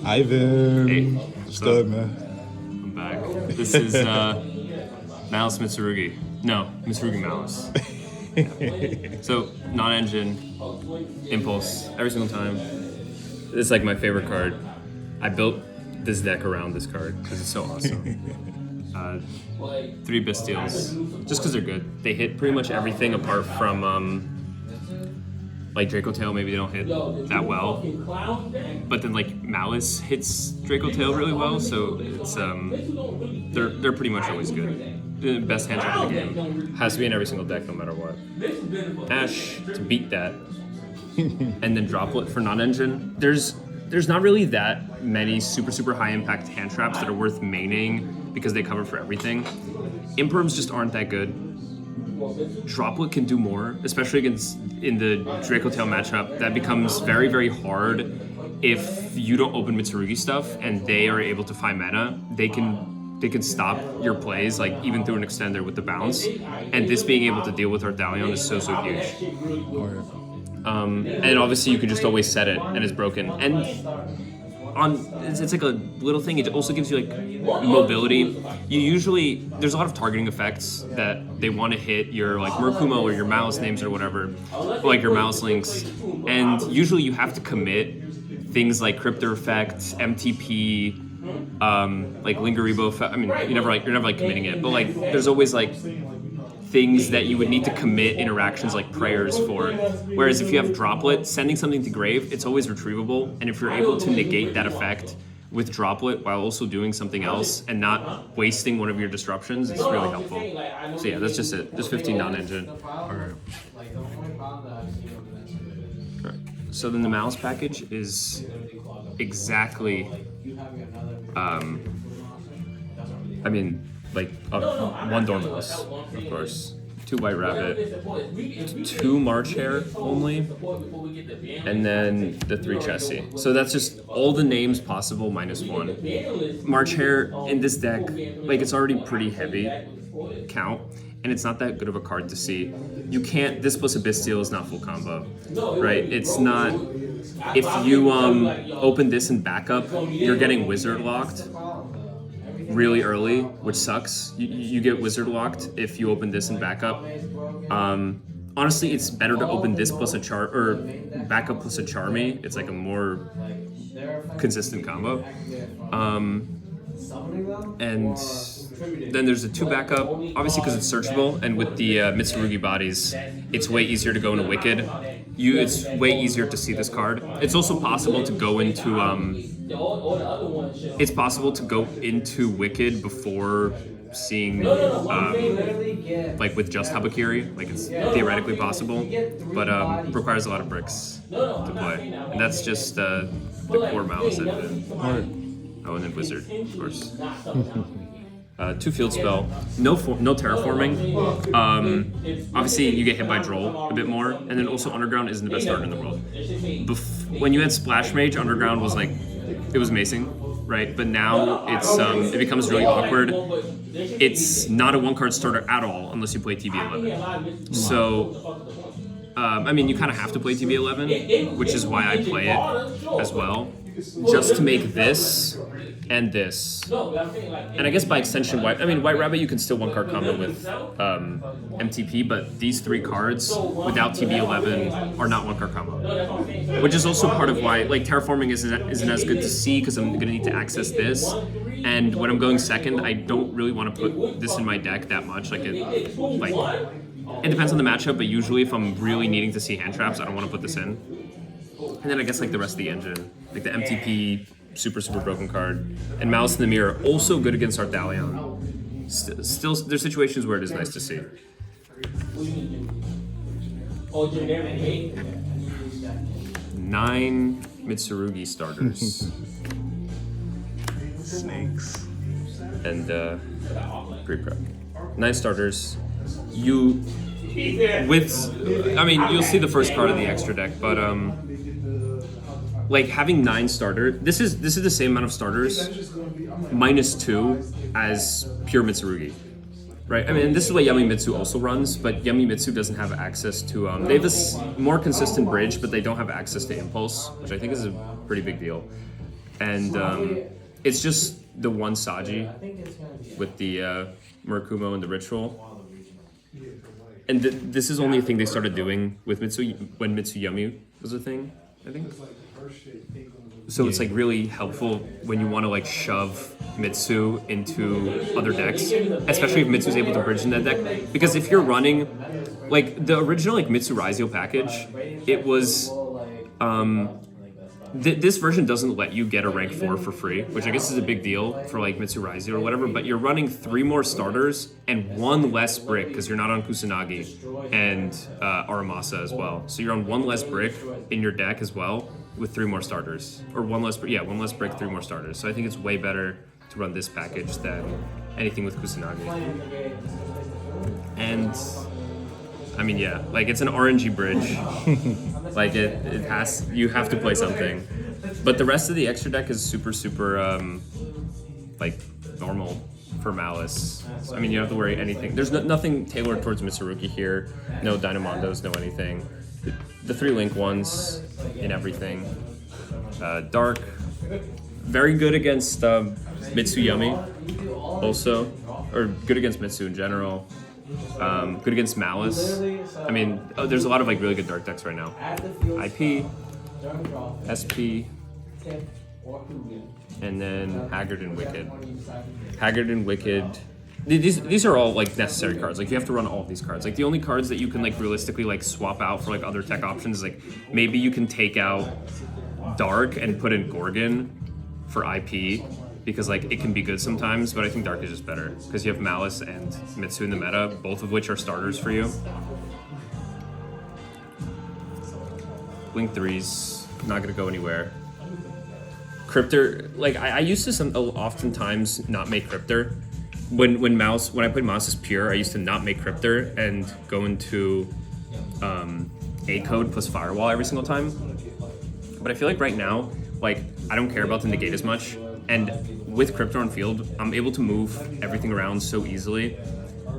Ivan. Hey, What's up, man? I'm back. This is Maliss Mitsurugi. No, Mitsurugi Maliss. So, non-engine, impulse, every single time. This is like my favorite card. I built this deck around this card because it's so awesome. 3 Bastiles, just because they're good. They hit pretty much everything apart from like Draco Tail. Maybe they don't hit that well, but then like Maliss hits Draco Tail really well, so it's they're pretty much always good. The best hand trap in the game has to be in every single deck, no matter what. Ash to beat that, and then Droplet for non-engine. There's not really that many super high impact hand traps that are worth maining because they cover for everything. Imperms just aren't that good. Droplet can do more, especially against in the Draco Tail matchup. That becomes very hard if you don't open Mitsurugi stuff and they are able to find mana. They can stop your plays, like even through an extender with the bounce. And this being able to deal with Ardalion is so huge. And obviously you can just always set it and it's broken. And it's like a little thing. It also gives you like mobility. There's a lot of targeting effects that they want to hit your like Murakumo or your Maliss names or whatever, or like your Maliss links. And usually you have to commit things like Cryptor Effect, MTP, like Lingeribo effect. I mean, you're never like committing it, but like there's always like things that you would need to commit interactions like prayers for. Whereas if you have Droplet, sending something to grave, it's always retrievable. And if you're able to negate that effect with Droplet while also doing something else and not wasting one of your disruptions, it's really helpful. So yeah, that's just it. Just 15 non-engine. Alright. So then the Maliss package is exactly, like 1 Dormouse, of course, 2 White Rabbit, 2 March Hare only, and then the 3 Chessie. So that's just all the names possible minus 1. March Hare in this deck, like it's already pretty heavy count, and it's not that good of a card to see. You can't, this plus a Bastille is not full combo, right? It's not, if you open this and backup, you're getting Wizard locked really early, which sucks. You get Wizard locked if you open this and backup. Honestly, it's better to open this plus a or backup plus a Charmy. It's like a more consistent combo. And then there's a 2 backup, obviously because it's searchable, and with the Mitsurugi bodies, it's way easier to go into Wicked. It's way easier to see this card. It's also possible to go into Wicked before seeing like with just Habakiri. Like it's theoretically possible, but requires a lot of bricks to play, and that's just the core Maliss engine. Oh, and then Wizard, of course. 2 Field Spell, no terraforming. Obviously, you get hit by Droll a bit more, and then also Underground isn't the best card in the world. When you had Splash Mage, Underground was like, it was amazing, right? But now it becomes really awkward. It's not a 1-card starter at all unless you play TB11. So, you kind of have to play TB11, which is why I play it as well, just to make this and this. And I guess by extension, White Rabbit you can still 1-card combo with MTP, but these 3 cards without TB11 are not 1-card combo. Which is also part of why like terraforming isn't as good to see, because I'm gonna need to access this. And when I'm going second, I don't really want to put this in my deck that much. It depends on the matchup, but usually if I'm really needing to see hand traps, I don't want to put this in. And then I guess like the rest of the engine, like the MTP, super broken card, and Maliss in the Mirror, also good against Ardalion. Still, there's situations where it is nice to see. 9 Mitsurugi starters. Snakes. And Great Prep. 9 starters. You'll see the first card of the extra deck, but like having 9 starters, this is the same amount of starters minus 2 as pure Mitsurugi, right? This is what Yamimitsu also runs, but Yamimitsu doesn't have access to they have this more consistent bridge, but they don't have access to impulse, which I think is a pretty big deal. And it's just the one Saji with the Murakumo and the Ritual. And this is only a thing they started doing with when Mitsuyami was a thing, I think. So it's like really helpful when you want to like shove Mitsu into other decks, especially if Mitsu's able to bridge in that deck. Because if you're running like the original like Mitsurizio package, it was this version doesn't let you get a rank 4 for free, which I guess is a big deal for like Mitsurizio or whatever, but you're running 3 more starters and 1 less brick because you're not on Kusanagi and Aramasa as well. So you're on 1 less brick in your deck as well with 3 more starters. Or 1 less brick, 3 more starters. So I think it's way better to run this package than anything with Kusanagi. And I mean, yeah, like it's an RNG bridge. Like it has, you have to play something. But the rest of the extra deck is super, like normal for Maliss. So, I mean, you don't have to worry anything. There's nothing tailored towards Mitsurugi here. No Dynamondos, no anything. The 3 link ones in everything. Dark, very good against Mitsuyami also, or good against Mitsu in general. Good against Maliss. I mean, there's a lot of like really good dark decks right now. IP, SP, and then Haggard and Wicked. Haggard and Wicked. These are all like necessary cards. Like you have to run all of these cards. Like the only cards that you can like realistically like swap out for like other tech options is like maybe you can take out Dark and put in Gorgon for IP. Because like it can be good sometimes, but I think Dark is just better because you have Maliss and Mitsu in the meta, both of which are starters for you. Blink 3's not gonna go anywhere. Cryptor, like I used to oftentimes not make Cryptor. When I played Mouse as pure, I used to not make Cryptor and go into A code plus Firewall every single time. But I feel like right now, like I don't care about the negate as much. And with Cryptor on field, I'm able to move everything around so easily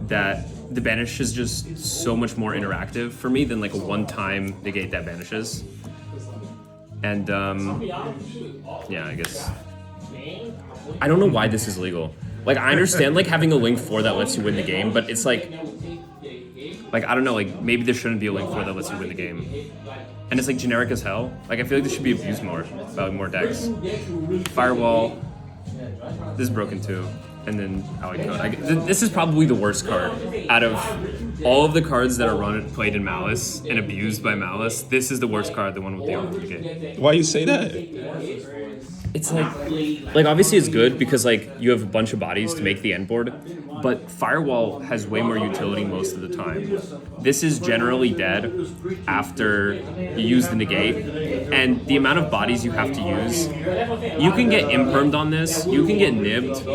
that the banish is just so much more interactive for me than like a one-time negate that banishes. And yeah, I guess. I don't know why this is legal. Like I understand like having a link 4 that lets you win the game, but it's like I don't know, like maybe there shouldn't be a link 4 that lets you win the game. And it's like generic as hell. Like I feel like this should be abused more by more decks. Firewall. This is broken too. And then Allied Code. This is probably the worst card out of all of the cards that are played in Maliss and abused by Maliss. This is the worst card, the one with the OTK. Why you say that? It's like obviously it's good because like you have a bunch of bodies to make the end board, but Firewall has way more utility most of the time. This is generally dead after you use the negate, and the amount of bodies you have to use, you can get impermed on this, you can get nibbed.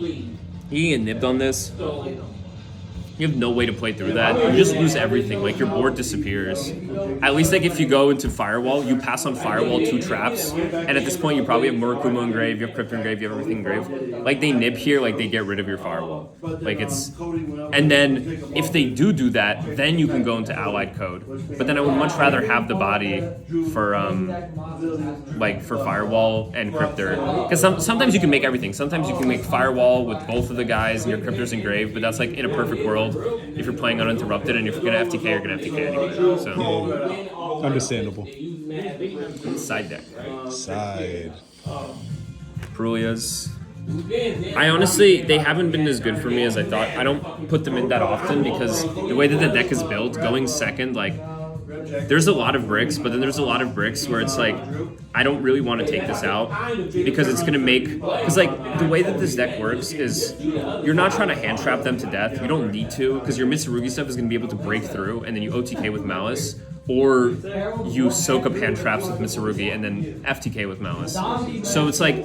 You can get nibbed on this. You have no way to play through that. You just lose everything. Like your board disappears. At least like if you go into Firewall, you pass on Firewall 2 traps, and at this point you probably have Murakumo in grave, you have Crypto in grave, you have everything in grave. Like they nib here, like they get rid of your Firewall. Like it's, and then if they do that, then you can go into Allied Code. But then I would much rather have the body for for Firewall and Cryptor, because sometimes you can make everything. Sometimes you can make Firewall with both of the guys and your Cryptor's in grave, but that's like in a perfect world. If you're playing uninterrupted and if you're gonna FTK, you're gonna FTK anyway. So understandable. Side deck. Side. Perulias. I honestly, they haven't been as good for me as I thought. I don't put them in that often because the way that the deck is built, going second, like there's a lot of bricks, but then there's a lot of bricks where it's like, I don't really want to take this out because it's going to make, because like the way that this deck works is you're not trying to hand trap them to death. You don't need to, because your Mitsurugi stuff is going to be able to break through and then you OTK with Maliss, or you soak up hand traps with Mitsurugi and then FTK with Maliss. So it's like,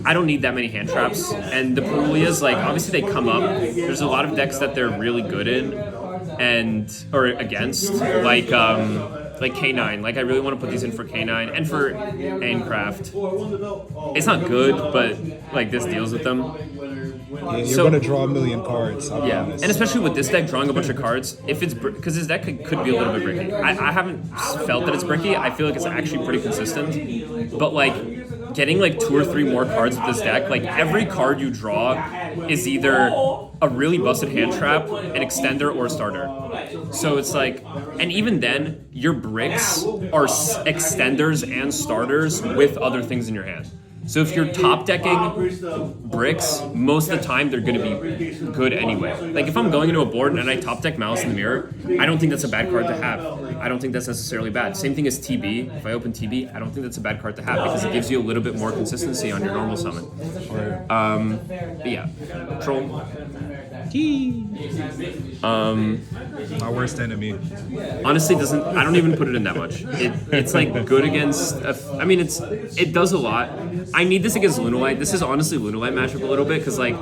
I don't need that many hand traps. And the Perulias, like obviously they come up. There's a lot of decks that they're really good in or against, like K9. Like I really want to put these in for K9 and for Aincraft. It's not good, but like this deals with them. Yeah, you're So- gonna draw a million cards. I'll be Yeah, honest. and especially with this deck drawing a bunch of cards, if it's because his deck could be a little bit bricky. I haven't felt that it's bricky. I feel like it's actually pretty consistent. But like getting like 2 or 3 more cards with this deck, like every card you draw is either a really busted hand trap, an extender, or a starter. So it's like, and even then, your bricks are extenders and starters with other things in your hand. So if you're top decking bricks, most of the time they're going to be good anyway. Like if I'm going into a board and I top deck Malice in the Mirror, I don't think that's a bad card to have. I don't think that's necessarily bad. Same thing as TB. If I open TB, I don't think that's a bad card to have because it gives you a little bit more consistency on your normal summon. But yeah, Troll. My worst enemy. Honestly, doesn't. I don't even put it in that much. It's like good against. I mean, it does a lot. I need this against Lunalight. This is honestly Lunalight matchup a little bit because like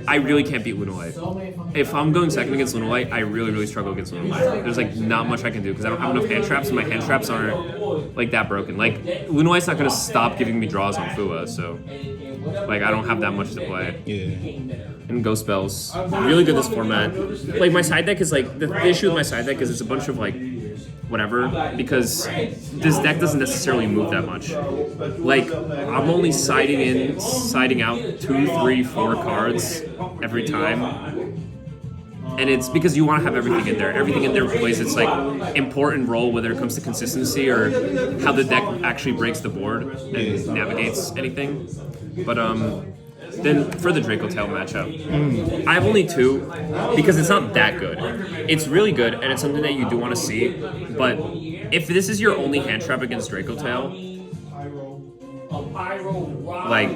I really can't beat Lunalight. If I'm going second against Lunalight, I really struggle against Lunalight. There's like not much I can do because I don't have enough hand traps and my hand traps aren't like that broken. Like Lunalight's not gonna stop giving me draws on Fua, so like I don't have that much to play. Yeah. And Ghost Spells. Really good this format. Like my side deck is like the issue with my side deck is it's a bunch of like whatever because this deck doesn't necessarily move that much. Like I'm only siding out 2, 3, 4 cards every time. And it's because you want to have everything in there. Everything in there plays its like important role whether it comes to consistency or how the deck actually breaks the board and navigates anything. But then for the Draco Tail matchup, I have only 2 because it's not that good. It's really good and it's something that you do want to see. But if this is your only hand trap against Draco Tail, like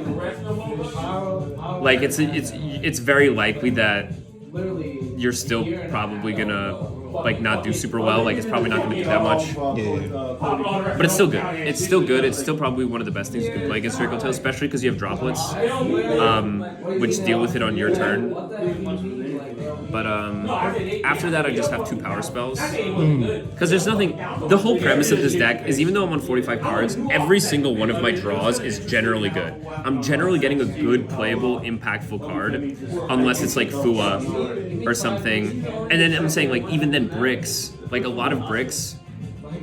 it's very likely that you're still probably gonna like not do super well. Like it's probably not gonna do that much. Yeah. But it's still good. It's still good. It's still probably one of the best things you can play against Draco Tail, especially because you have droplets, which deal with it on your turn. But after that, I just have 2 power spells. Because there's nothing... The whole premise of this deck is even though I'm on 45 cards, every single one of my draws is generally good. I'm generally getting a good, playable, impactful card. Unless it's like Fua or something. And then I'm saying, like, even then bricks, like a lot of bricks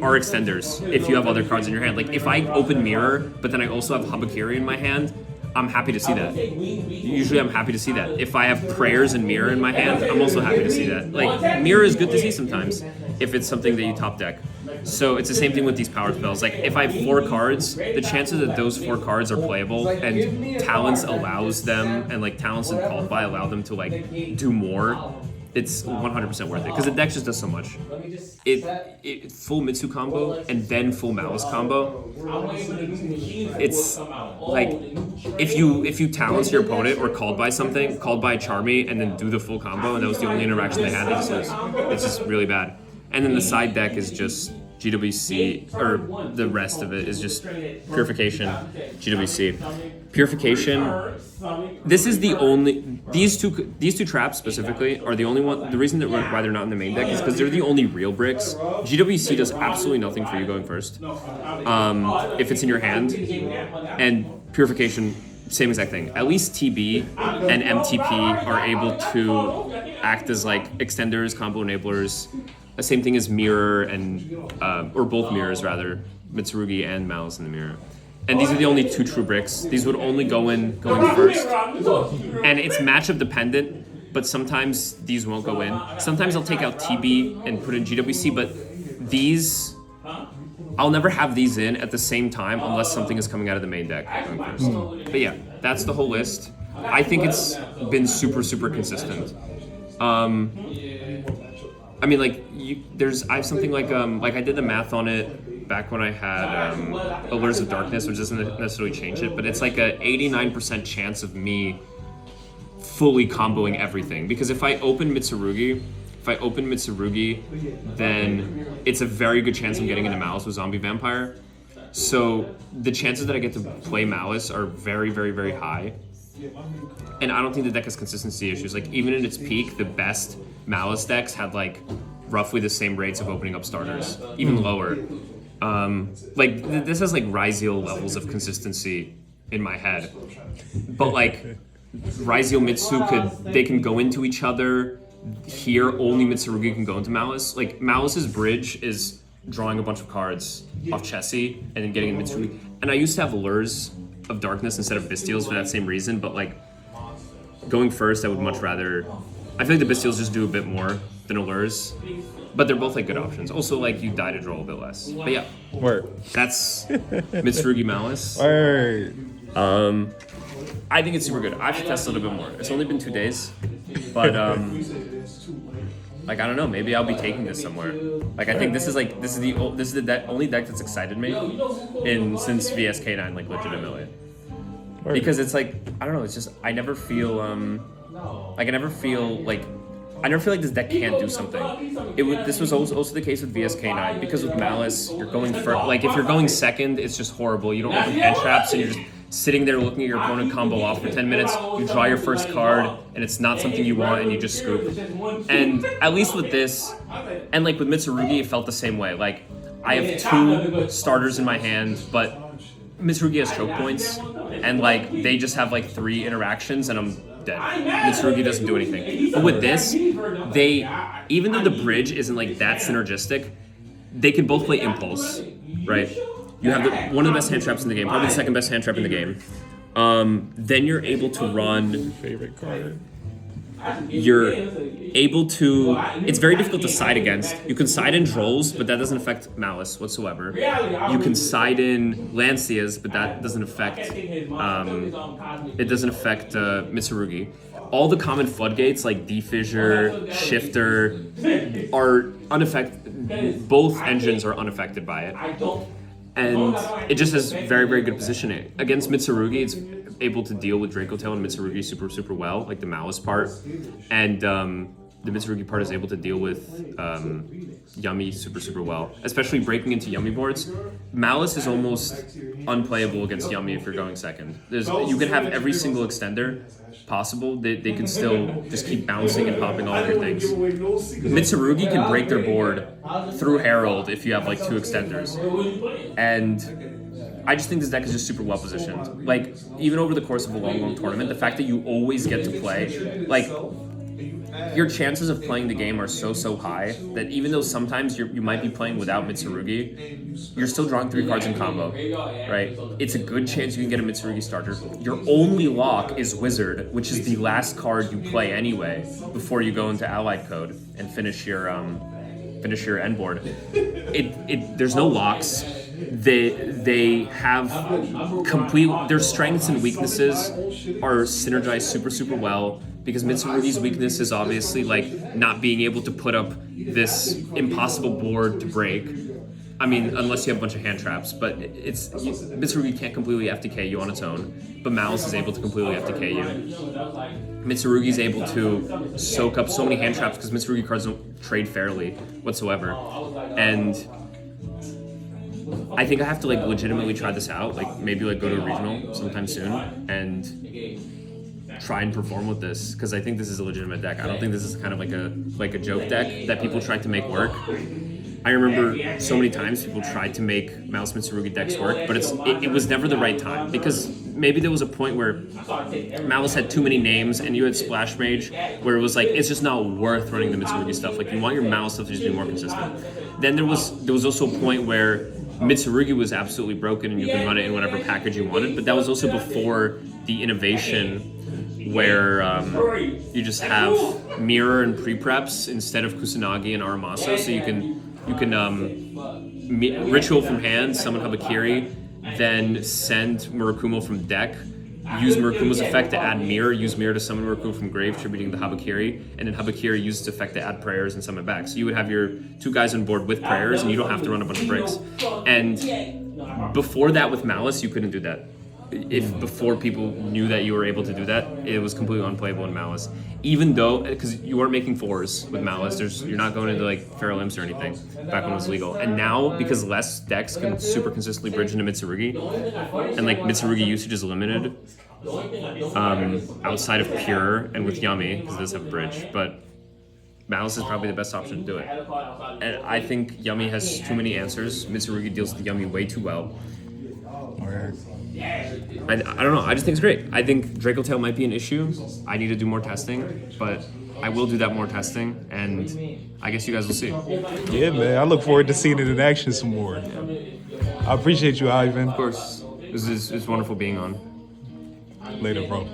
are extenders if you have other cards in your hand. Like, if I open Mirror, but then I also have Habakiri in my hand, I'm happy to see that. Usually I'm happy to see that. If I have Prayers and Mirror in my hand, I'm also happy to see that. Like, Mirror is good to see sometimes if it's something that you top deck. So it's the same thing with these power spells. Like, if I have 4 cards, the chances that those 4 cards are playable and Talents allows them, and like Talents and Qualify allow them to like do more, it's 100% worth it because the deck just does so much. It full Mitsu combo and then full Malice combo. It's like if you talents your opponent or called by something, called by Charmy, and then do the full combo, and that was the only interaction they had, they just lose. It's just really bad. And then the side deck is just GWC, or the rest of it is just Purification, GWC. Purification, this is the only, these two traps specifically are the only one, the reason that why they're not in the main deck is because they're the only real bricks. GWC does absolutely nothing for you going first, if it's in your hand, and Purification, same exact thing. At least TB and MTP are able to act as like extenders, combo enablers. The same thing as Mirror and, or both Mirrors rather, Mitsurugi and Malice in the Mirror. And these are the only 2 true bricks. These would only going first. And it's matchup dependent, but sometimes these won't go in. Sometimes I'll take out TB and put in GWC, but these, I'll never have these in at the same time unless something is coming out of the main deck going first. But yeah, that's the whole list. I think it's been super consistent. I mean, like, I have something like I did the math on it back when I had Allures of Darkness, which doesn't necessarily change it, but it's like a 89% chance of me fully comboing everything. Because if I open Mitsurugi, then it's a very good chance I'm getting into Malice with Zombie Vampire. So the chances that I get to play Malice are very high. And I don't think the deck has consistency issues. Like, even in its peak, the best Malice decks had like roughly the same rates of opening up starters, even lower. This has like Ryziel levels of consistency in my head. But like Raizio Mitsu they can go into each other. Here, only Mitsurugi can go into Maliss. Like, Maliss's bridge is drawing a bunch of cards off Chessie and then getting in Mitsurugi. And I used to have Lures of Darkness instead of Bystials for that same reason, but like, going first, I would much rather... I feel like the Bystials just do a bit more than Allures, but they're both like good options. Also, like, you die to draw a bit less. But yeah, Word. that's Mitsurugi Maliss. Word. I think it's super good. I have to test it a bit more. It's only been 2 days, but like, I don't know. Maybe I'll be taking this somewhere. Like, I think this is the only deck that's excited me since VSK9, like, legitimately. Word. Because it's like, I don't know. It's just I never feel like this deck can't do something. This was also the case with VSK9, because with Maliss, you're going for, like, if you're going second, it's just horrible. You don't open hand traps, and you're just sitting there looking at your opponent combo off for 10 minutes. You draw your first card, and it's not something you want, and you just scoop. And at least with this, and like with Mitsurugi, it felt the same way. Like, I have 2 starters in my hand, but Mitsurugi has choke points, and like they just have like 3 interactions, and I'm dead. Mitsurugi doesn't do anything. But with this, even though the bridge isn't like that synergistic, they can both play Impulse, right? You have one of the best hand traps in the game, probably the second best hand trap in the game. Then you're able to run. Favorite card. You're able to. It's very difficult to side against. You can side in Trolls, but that doesn't affect Maliss whatsoever. You can side in Lancias, but that doesn't affect. It doesn't affect Mitsurugi. All the common floodgates like Defissure, Shifter are unaffected. Both engines are unaffected by it. And it just has very, very good positioning. Against Mitsurugi, it's able to deal with Draco Tail and Mitsurugi super, super well, like the Maliss part. And the Mitsurugi part is able to deal with Yummy super, super well, especially breaking into Yummy boards. Maliss is almost unplayable against Yummy if you're going second. You can have every single extender possible. They can still just keep bouncing and popping all of your things. Mitsurugi can break their board through Herald if you have like 2 extenders. And I just think this deck is just super well positioned. Like, even over the course of a long, long tournament, the fact that you always get to play, like, your chances of playing the game are so high that even though sometimes you might be playing without Mitsurugi, you're still drawing 3 cards in combo, right? It's a good chance you can get a Mitsurugi starter. Your only lock is Wizard, which is the last card you play anyway before you go into Allied Code and finish your end board. There's no locks. They have their strengths and weaknesses are synergized super, super well, because Mitsurugi's weakness is obviously like not being able to put up this impossible board to break. I mean, unless you have a bunch of hand traps, but Mitsurugi can't completely FTK you on its own, but Maliss is able to completely FTK you. Mitsurugi is able to soak up so many hand traps because Mitsurugi cards don't trade fairly whatsoever. And I think I have to like legitimately try this out, like maybe like go to a regional sometime soon and try and perform with this, because I think this is a legitimate deck. I don't think this is kind of like a joke deck that people tried to make work. I remember so many times people tried to make Maliss Mitsurugi decks work, but it was never the right time, because maybe there was a point where Maliss had too many names and you had Splash Mage where it was like, it's just not worth running the Mitsurugi stuff. Like, you want your Maliss stuff to just be more consistent. Then there was also a point where Mitsurugi was absolutely broken and you can run it in whatever package you wanted, but that was also before the innovation where you just have Mirror and pre-preps instead of Kusanagi and Aramaso, so you can Ritual from hand, summon Habakiri, then send Murakumo from deck, use Murakumo's effect to add Mirror, use Mirror to summon Murakumo from grave, tributing the Habakiri, and then Habakiri uses its effect to add prayers and summon back. So you would have your 2 guys on board with prayers, and you don't have to run a bunch of bricks. And before that with Maliss, you couldn't do that. Before people knew that you were able to do that, it was completely unplayable in Maliss. Even though, because you weren't making 4s with Maliss, you're not going into like Feral Imps or anything back when it was legal. And now, because less decks can super consistently bridge into Mitsurugi, and like Mitsurugi usage is limited, outside of Pure and with Yummy, because it does have bridge, but Maliss is probably the best option to do it. And I think Yummy has too many answers. Mitsurugi deals with Yummy way too well. Word. I don't know. I just think it's great. I think Draco Tail might be an issue. I need to do more testing, but I will do that more testing, and I guess you guys will see. Yeah, man. I look forward to seeing it in action some more. I appreciate you, Ivan. Of course, it's wonderful being on. Later, bro.